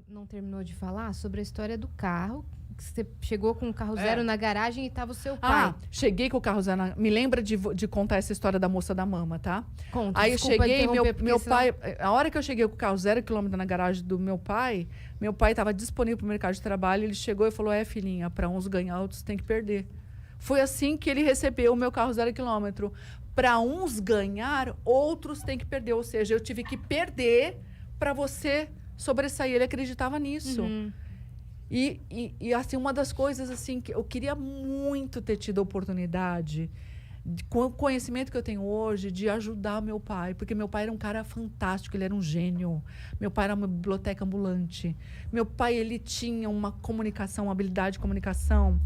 não terminou de falar sobre a história do carro. Que você chegou com o carro zero na garagem e tava o seu pai. Cheguei com o carro zero. Me lembra de contar essa história da moça da mama, tá? Conta, Aí eu cheguei, meu senão... pai... A hora que eu cheguei com o carro 0 km na garagem do meu pai estava disponível para o mercado de trabalho. Ele chegou e falou, filhinha, para uns ganhar, outros tem que perder. Foi assim que ele recebeu o meu carro 0 km. Para uns ganhar, outros têm que perder. Ou seja, eu tive que perder para você sobressair. Ele acreditava nisso. Uhum. E assim, uma das coisas assim que eu queria muito ter tido a oportunidade, com o conhecimento que eu tenho hoje, de ajudar meu pai. Porque meu pai era um cara fantástico, ele era um gênio. Meu pai era uma biblioteca ambulante. Meu pai, ele tinha uma comunicação, uma habilidade de comunicação.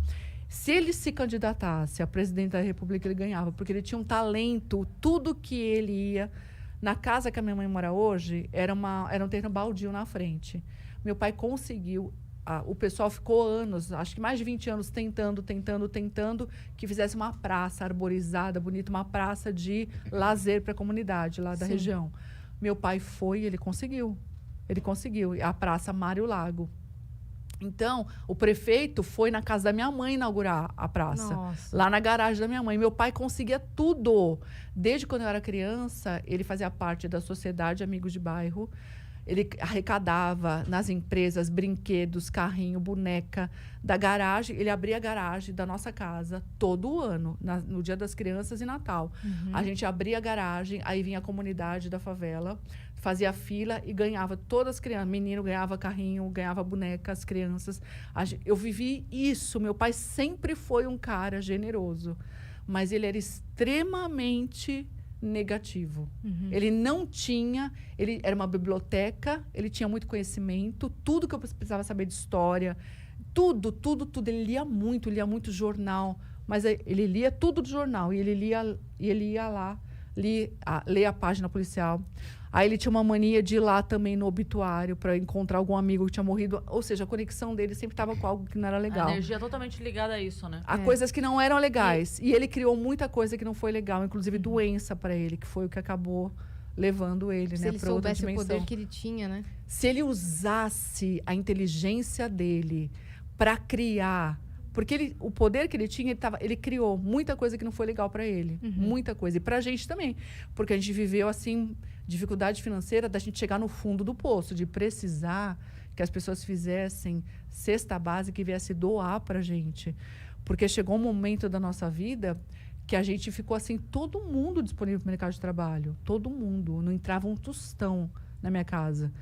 Se ele se candidatasse a presidente da República, ele ganhava. Porque ele tinha um talento, tudo que ele ia... Na casa que a minha mãe mora hoje, era um terreno baldio na frente. Meu pai conseguiu... O pessoal ficou anos, acho que mais de 20 anos, tentando que fizesse uma praça arborizada, bonita, uma praça de lazer para a comunidade lá da região. Meu pai foi e ele conseguiu. Ele conseguiu. A Praça Mário Lago. Então, o prefeito foi na casa da minha mãe inaugurar a praça. Nossa. Lá na garagem da minha mãe. Meu pai conseguia tudo. Desde quando eu era criança, ele fazia parte da Sociedade Amigos de Bairro. Ele arrecadava nas empresas brinquedos, carrinho, boneca da garagem. Ele abria a garagem da nossa casa todo ano, no Dia das Crianças e Natal. Uhum. A gente abria a garagem, aí vinha a comunidade da favela, fazia fila e ganhava todas as crianças. Menino ganhava carrinho, ganhava boneca, as crianças. Eu vivi isso. Meu pai sempre foi um cara generoso, mas ele era extremamente negativo. Uhum. Ele não tinha... Ele era uma biblioteca, ele tinha muito conhecimento, tudo que eu precisava saber de história, tudo. Ele lia muito jornal, mas ele lia tudo do jornal, e ele ia lá, ler a página policial. Aí ele tinha uma mania de ir lá também no obituário para encontrar algum amigo que tinha morrido. Ou seja, a conexão dele sempre estava com algo que não era legal. A energia totalmente ligada a isso, né? A coisas que não eram legais. E ele criou muita coisa que não foi legal, inclusive doença para ele, que foi o que acabou levando ele, Se né, ele para outra soubesse o dimensão. poder que ele tinha, né? Se ele usasse a inteligência dele para criar, porque o poder que ele tinha, ele criou muita coisa que não foi legal para ele, muita coisa, e para a gente também, porque a gente viveu assim dificuldade financeira da gente chegar no fundo do poço, de precisar que as pessoas fizessem cesta básica e viesse doar para a gente, porque chegou um momento da nossa vida que a gente ficou assim, todo mundo disponível para o mercado de trabalho, todo mundo, não entrava um tostão na minha casa.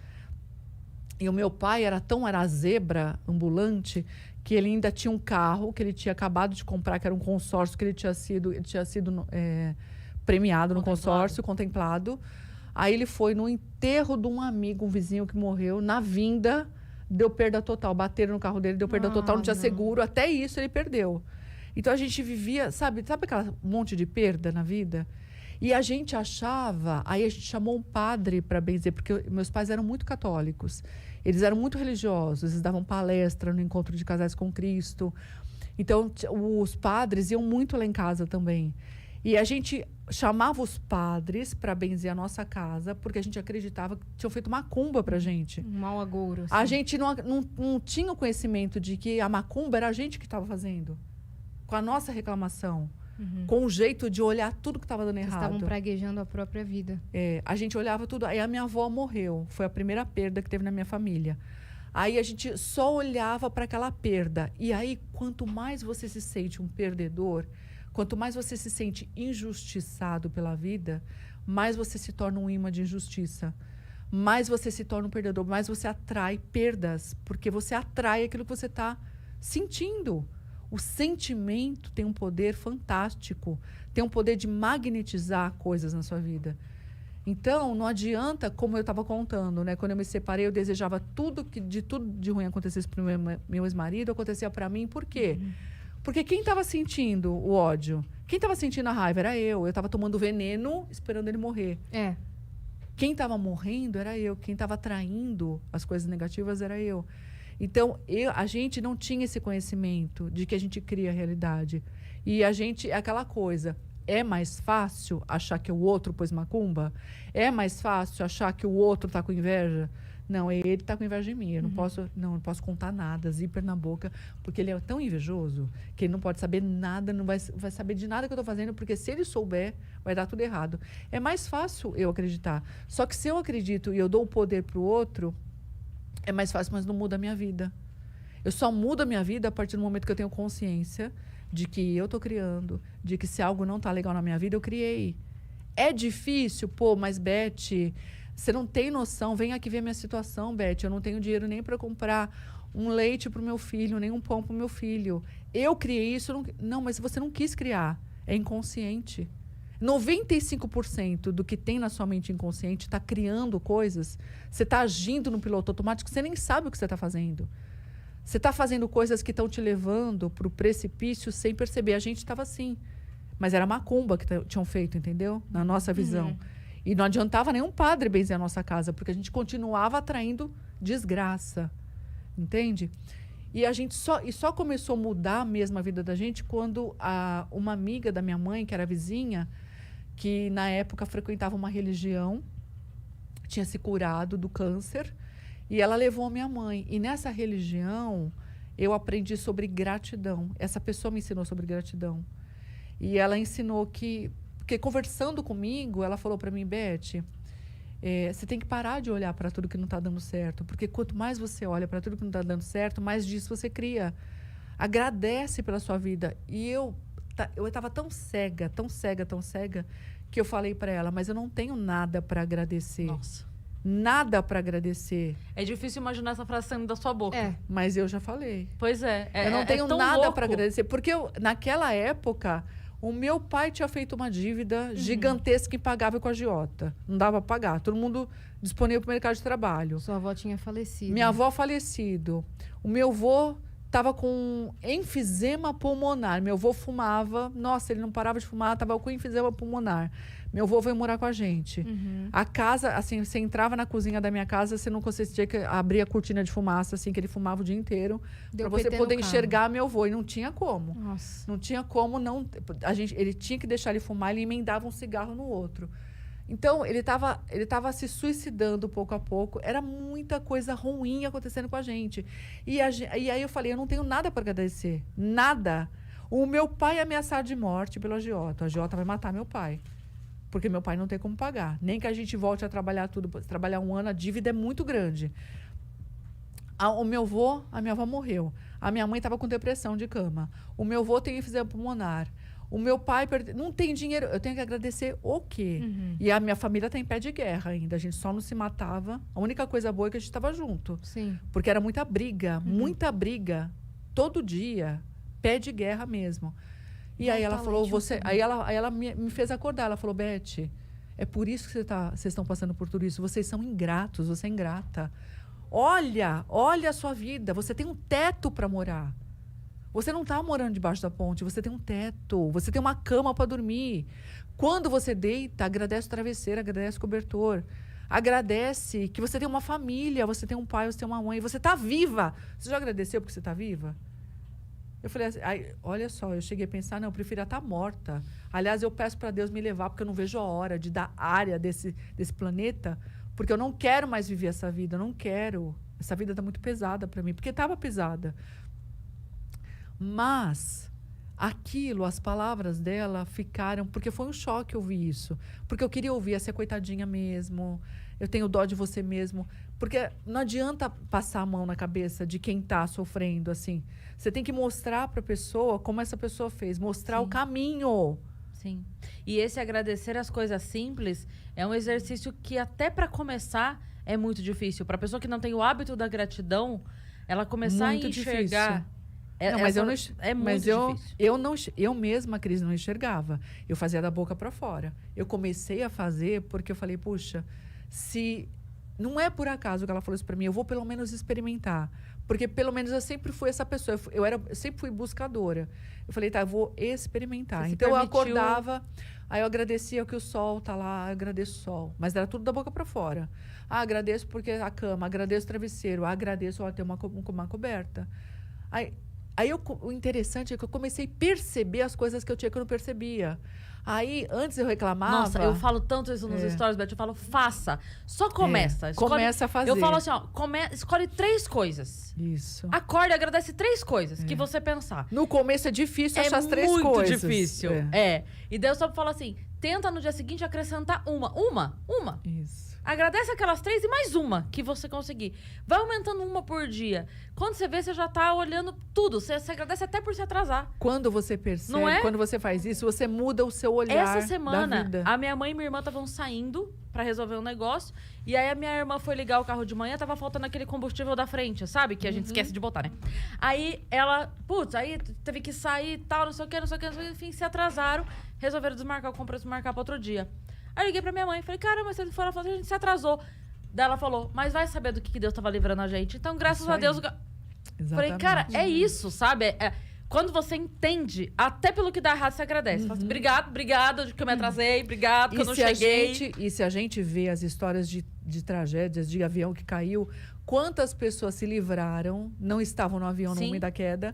E o meu pai era a zebra ambulante, que ele ainda tinha um carro que ele tinha acabado de comprar, que era um consórcio que ele tinha sido premiado no consórcio, contemplado. Aí ele foi no enterro de um amigo, um vizinho que morreu, na vinda, deu perda total. Bateram no carro dele, deu perda total, não tinha seguro. Até isso ele perdeu. Então a gente vivia, sabe aquela monte de perda na vida? E a gente achava, aí a gente chamou um padre para benzer, porque meus pais eram muito católicos. Eles eram muito religiosos, eles davam palestra no Encontro de Casais com Cristo. Então, os padres iam muito lá em casa também. E a gente chamava os padres para benzer a nossa casa, porque a gente acreditava que tinham feito macumba para a gente. Um mau agouro. Assim. A gente não tinha o conhecimento de que a macumba era a gente que estava fazendo, com a nossa reclamação. Com o jeito de olhar tudo que estava dando errado. Estavam praguejando a própria vida. A gente olhava tudo. Aí a minha avó morreu. Foi a primeira perda que teve na minha família. Aí a gente só olhava para aquela perda. E aí, quanto mais você se sente um perdedor, quanto mais você se sente injustiçado pela vida, mais você se torna um imã de injustiça. Mais você se torna um perdedor, mais você atrai perdas. Porque você atrai aquilo que você está sentindo. O sentimento tem um poder fantástico, tem um poder de magnetizar coisas na sua vida. Então, não adianta, como eu estava contando, né? Quando eu me separei, eu desejava tudo de ruim acontecesse para o meu ex-marido, acontecia para mim. Por quê? Porque quem estava sentindo o ódio? Quem estava sentindo a raiva era eu. Eu estava tomando veneno, esperando ele morrer. Quem estava morrendo era eu. Quem estava atraindo as coisas negativas era eu. Então, a gente não tinha esse conhecimento de que a gente cria a realidade. E a gente, é aquela coisa, é mais fácil achar que o outro pôs macumba? É mais fácil achar que o outro está com inveja? Não, ele tá com inveja de mim. Eu não posso contar nada, zíper na boca, porque ele é tão invejoso que ele não pode saber nada, não vai saber de nada que eu tô fazendo, porque se ele souber, vai dar tudo errado. É mais fácil eu acreditar. Só que se eu acredito e eu dou o poder pro outro, é mais fácil, mas não muda a minha vida. Eu só mudo a minha vida a partir do momento que eu tenho consciência de que eu tô criando, de que se algo não tá legal na minha vida, eu criei. É difícil? Pô, mas Beth, você não tem noção. Vem aqui ver minha situação, Beth. Eu não tenho dinheiro nem para comprar um leite para o meu filho, nem um pão para o meu filho. Eu criei isso. Não, mas você não quis criar. É inconsciente. 95% do que tem na sua mente inconsciente está criando coisas. Você está agindo no piloto automático, você nem sabe o que você está fazendo. Você está fazendo coisas que estão te levando para o precipício sem perceber. A gente estava assim. Mas era macumba que tinham feito, entendeu? Na nossa visão. E não adiantava nenhum padre benzer a nossa casa, porque a gente continuava atraindo desgraça. Entende? E a gente só começou a mudar mesmo a vida da gente quando uma amiga da minha mãe, que era vizinha, que na época frequentava uma religião, tinha se curado do câncer, e ela levou a minha mãe. E nessa religião, eu aprendi sobre gratidão. Essa pessoa me ensinou sobre gratidão. E ela ensinou porque conversando comigo, ela falou para mim, Beth, você tem que parar de olhar para tudo que não está dando certo. Porque quanto mais você olha para tudo que não está dando certo, mais disso você cria. Agradece pela sua vida. E eu estava tão cega, tão cega, tão cega, que eu falei para ela, mas eu não tenho nada para agradecer. Nossa. Nada para agradecer. É difícil imaginar essa frase saindo da sua boca. Mas eu já falei. Pois é. Eu não tenho nada para louco. agradecer. Porque naquela época, o meu pai tinha feito uma dívida gigantesca impagável com a agiota. Não dava para pagar. Todo mundo disponível para o mercado de trabalho. Sua avó tinha falecido. Minha avó falecido. O meu avô estava com enfisema pulmonar. Meu avô fumava. Nossa, ele não parava de fumar, estava com enfisema pulmonar. Meu avô veio morar com a gente. A casa, assim, você entrava na cozinha da minha casa, você não conseguia abrir a cortina de fumaça, assim, que ele fumava o dia inteiro, para você poder enxergar meu avô. E não tinha como. Nossa. Não tinha como, não. Ele tinha que deixar ele fumar, ele emendava um cigarro no outro. Então, ele tava se suicidando pouco a pouco. Era muita coisa ruim acontecendo com a gente. E aí eu falei, eu não tenho nada para agradecer. Nada. O meu pai é ameaçado de morte pelo agiota. O agiota vai matar meu pai. Porque meu pai não tem como pagar. Nem que a gente volte a trabalhar trabalhar um ano, a dívida é muito grande. O meu avô, a minha avó morreu. A minha mãe estava com depressão de cama. O meu avô tem enfisema pulmonar. O meu pai não tem dinheiro. Eu tenho que agradecer o quê? E a minha família está em pé de guerra ainda. A gente só não se matava. A única coisa boa é que a gente estava junto. Sim. Porque era muita briga, todo dia. Pé de guerra mesmo. E aí ela falou, aí ela me fez acordar. Ela falou, Beth, é por isso que vocês estão passando por tudo isso. Vocês são ingratos, você é ingrata. Olha a sua vida. Você tem um teto para morar. Você não está morando debaixo da ponte, você tem um teto, você tem uma cama para dormir. Quando você deita, agradece o travesseiro, agradece o cobertor. Agradece que você tem uma família, você tem um pai, você tem uma mãe, você está viva. Você já agradeceu porque você está viva? Eu falei assim, olha só, eu cheguei a pensar, não, eu preferia estar morta. Aliás, eu peço para Deus me levar, porque eu não vejo a hora de dar área desse planeta, porque eu não quero mais viver essa vida, eu não quero. Essa vida está muito pesada para mim, porque estava pesada. Mas aquilo, as palavras dela ficaram, porque foi um choque ouvir isso. Porque eu queria ouvir essa coitadinha mesmo, eu tenho dó de você mesmo. Porque não adianta passar a mão na cabeça de quem está sofrendo, assim. Você tem que mostrar para a pessoa como essa pessoa fez, mostrar o caminho. Sim. E esse agradecer as coisas simples é um exercício que até para começar é muito difícil. Para a pessoa que não tem o hábito da gratidão, ela começar muito a enxergar... Eu mesma, Cris, não enxergava. Eu fazia da boca para fora. Eu comecei a fazer porque eu falei, puxa, se não é por acaso que ela falou isso para mim, eu vou pelo menos experimentar. Porque pelo menos eu sempre fui essa pessoa, eu sempre fui buscadora. Eu falei, tá, eu vou experimentar. Você então eu acordava, aí eu agradecia que o sol tá lá, eu agradeço o sol. Mas era tudo da boca para fora. Agradeço porque a cama, agradeço o travesseiro, agradeço ter uma coberta. Aí o interessante é que eu comecei a perceber as coisas que eu tinha que eu não percebia. Aí, antes eu reclamava... Nossa, eu falo tanto isso nos stories, Beth. Eu falo, faça. Só começa. Começa a fazer. Eu falo assim, ó, escolhe 3 coisas. Isso. Acorde e agradece 3 coisas que você pensar. No começo é difícil achar as 3 muito coisas. difícil. E daí eu só falo assim, tenta no dia seguinte acrescentar uma. Isso. Agradece aquelas 3 e mais uma que você conseguir. Vai aumentando uma por dia. Quando você vê, você já tá olhando tudo. Você agradece até por se atrasar. Quando você percebe, Não é? quando você faz isso, você muda o seu olhar Essa semana, da vida. a minha mãe e minha irmã estavam saindo pra resolver um negócio. E aí a minha irmã foi ligar o carro de manhã, tava faltando aquele combustível da frente, sabe? Que a gente esquece de botar, né? Aí ela, aí teve que sair e tal, não sei o que, enfim, se atrasaram. Resolveram desmarcar o compromisso, marcar pra outro dia. Aí eu liguei pra minha mãe, falei, caramba, vocês foram fazer, a gente se atrasou. Daí ela falou, mas vai saber do que Deus tava livrando a gente. Então, graças Isso a aí. Deus... Exatamente. Falei, cara, é isso, sabe? Quando você entende, até pelo que dá errado, você agradece. Fala assim, obrigado de que eu me atrasei, obrigado que eu não cheguei. E se a gente vê as histórias de tragédias, de avião que caiu, quantas pessoas se livraram, não estavam no avião no momento da queda,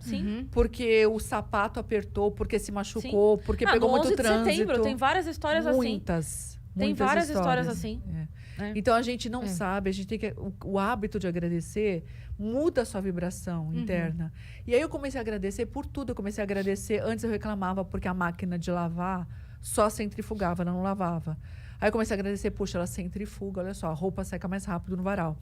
porque o sapato apertou, porque se machucou, porque pegou no muito 11 de trânsito. setembro, tem várias histórias assim. Tem várias histórias assim. Então a gente não sabe, a gente tem que. O hábito de agradecer muda a sua vibração interna. E aí eu comecei a agradecer por tudo. Eu comecei a agradecer. Antes eu reclamava porque a máquina de lavar só centrifugava, não lavava. Aí eu comecei a agradecer, puxa, ela centrifuga, olha só, a roupa seca mais rápido no varal.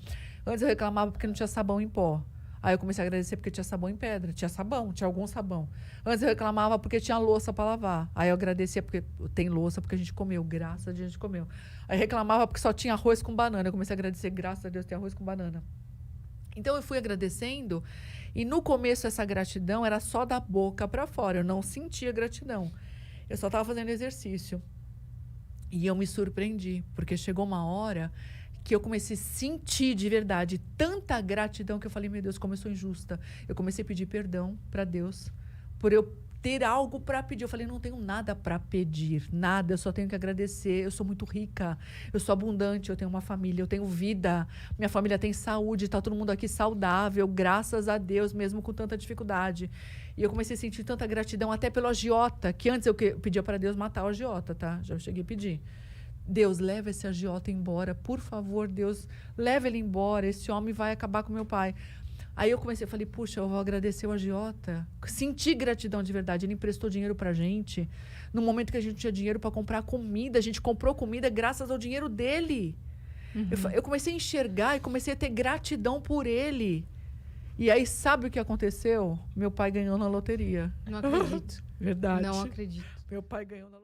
Antes eu reclamava porque não tinha sabão em pó. Aí eu comecei a agradecer porque tinha sabão em pedra. Tinha sabão, tinha algum sabão. Antes eu reclamava porque tinha louça para lavar. Aí eu agradecia porque tem louça porque a gente comeu. Graças a Deus a gente comeu. Aí reclamava porque só tinha arroz com banana. Eu comecei a agradecer, graças a Deus tem arroz com banana. Então eu fui agradecendo. E no começo essa gratidão era só da boca para fora. Eu não sentia gratidão. Eu só estava fazendo exercício. E eu me surpreendi. Porque chegou uma hora que eu comecei a sentir de verdade tanta gratidão que eu falei, meu Deus, como eu sou injusta. Eu comecei a pedir perdão para Deus por eu ter algo para pedir. Eu falei, não tenho nada para pedir, nada, eu só tenho que agradecer. Eu sou muito rica, eu sou abundante, eu tenho uma família, eu tenho vida, minha família tem saúde, tá todo mundo aqui saudável, graças a Deus, mesmo com tanta dificuldade. E eu comecei a sentir tanta gratidão até pelo agiota, que antes eu pedia para Deus matar o agiota, tá? Já cheguei a pedir. Deus, leva esse agiota embora, por favor, Deus, leva ele embora, esse homem vai acabar com meu pai. Aí eu comecei, falei, puxa, eu vou agradecer o agiota. Senti gratidão de verdade, ele emprestou dinheiro pra gente. No momento que a gente não tinha dinheiro para comprar comida, a gente comprou comida graças ao dinheiro dele. Eu comecei a enxergar e comecei a ter gratidão por ele. E aí, sabe o que aconteceu? Meu pai ganhou na loteria. Não acredito. Verdade. Não acredito. Meu pai ganhou na loteria.